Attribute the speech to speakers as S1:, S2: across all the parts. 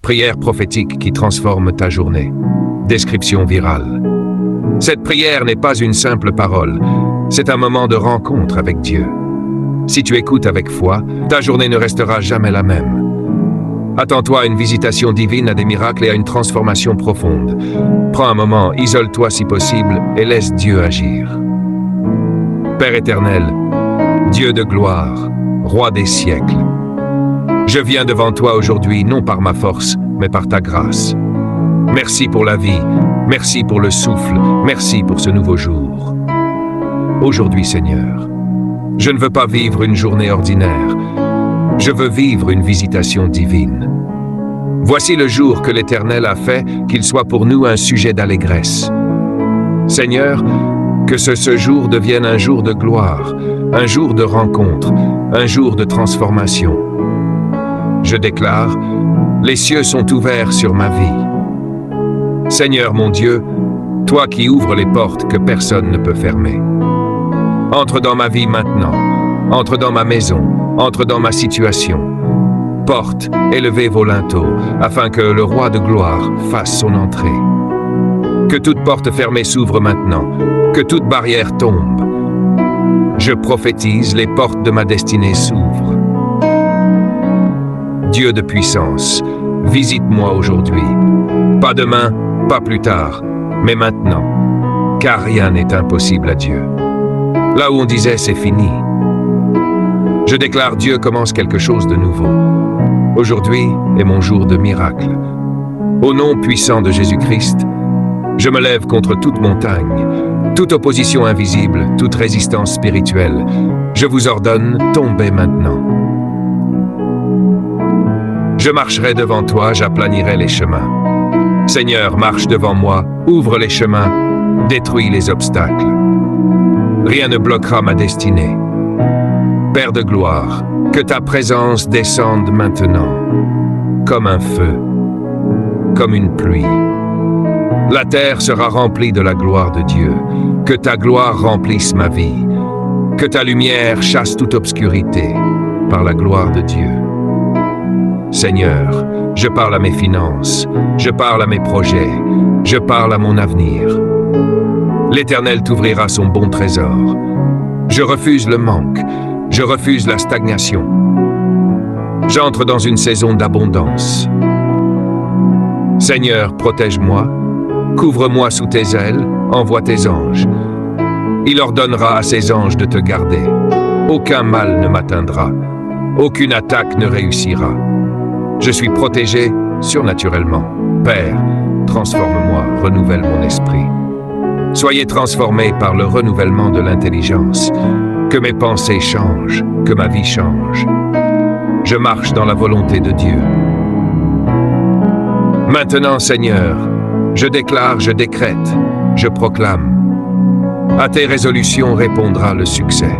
S1: Prière prophétique qui transforme ta journée. Description virale. Cette prière n'est pas une simple parole, c'est un moment de rencontre avec Dieu. Si tu écoutes avec foi, ta journée ne restera jamais la même. Attends-toi à une visitation divine, à des miracles et à une transformation profonde. Prends un moment, isole-toi si possible et laisse Dieu agir. Père éternel, Dieu de gloire, Roi des siècles, je viens devant toi aujourd'hui non par ma force, mais par ta grâce. Merci pour la vie, merci pour le souffle, merci pour ce nouveau jour. Aujourd'hui, Seigneur, je ne veux pas vivre une journée ordinaire. Je veux vivre une visitation divine. Voici le jour que l'Éternel a fait, qu'il soit pour nous un sujet d'allégresse. Seigneur, que ce jour devienne un jour de gloire, un jour de rencontre, un jour de transformation. Je déclare, les cieux sont ouverts sur ma vie. Seigneur mon Dieu, toi qui ouvres les portes que personne ne peut fermer. Entre dans ma vie maintenant, entre dans ma maison, entre dans ma situation. Porte, élevez vos linteaux, afin que le roi de gloire fasse son entrée. Que toute porte fermée s'ouvre maintenant, que toute barrière tombe. Je prophétise, les portes de ma destinée s'ouvrent. Dieu de puissance, visite-moi aujourd'hui. Pas demain, pas plus tard, mais maintenant, car rien n'est impossible à Dieu. Là où on disait c'est fini, je déclare Dieu commence quelque chose de nouveau. Aujourd'hui est mon jour de miracle. Au nom puissant de Jésus-Christ, je me lève contre toute montagne, toute opposition invisible, toute résistance spirituelle. Je vous ordonne, tombez maintenant. Je marcherai devant toi, j'aplanirai les chemins. Seigneur, marche devant moi, ouvre les chemins, détruis les obstacles. Rien ne bloquera ma destinée. Père de gloire, que ta présence descende maintenant, comme un feu, comme une pluie. La terre sera remplie de la gloire de Dieu, que ta gloire remplisse ma vie, que ta lumière chasse toute obscurité par la gloire de Dieu. Seigneur, je parle à mes finances, je parle à mes projets, je parle à mon avenir. L'Éternel t'ouvrira son bon trésor. Je refuse le manque. Je refuse la stagnation. J'entre dans une saison d'abondance. Seigneur, protège-moi, couvre-moi sous tes ailes, envoie tes anges. Il ordonnera à ses anges de te garder. Aucun mal ne m'atteindra, aucune attaque ne réussira. Je suis protégé surnaturellement. Père, transforme-moi, renouvelle mon esprit. Soyez transformés par le renouvellement de l'intelligence. Que mes pensées changent, que ma vie change. Je marche dans la volonté de Dieu. Maintenant, Seigneur, je déclare, je décrète, je proclame. À tes résolutions répondra le succès.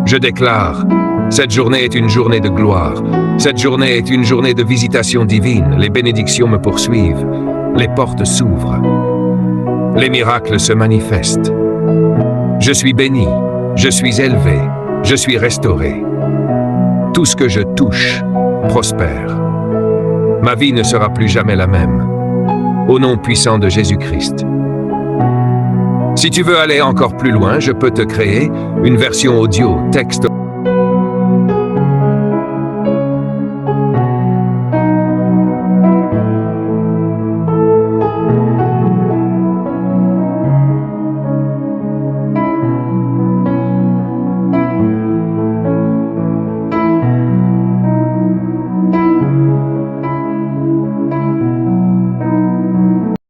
S1: Je déclare, cette journée est une journée de gloire. Cette journée est une journée de visitation divine. Les bénédictions me poursuivent. Les portes s'ouvrent. Les miracles se manifestent. Je suis béni. Je suis élevé, je suis restauré. Tout ce que je touche prospère. Ma vie ne sera plus jamais la même. Au nom puissant de Jésus-Christ. Si tu veux aller encore plus loin, je peux te créer une version audio, texte.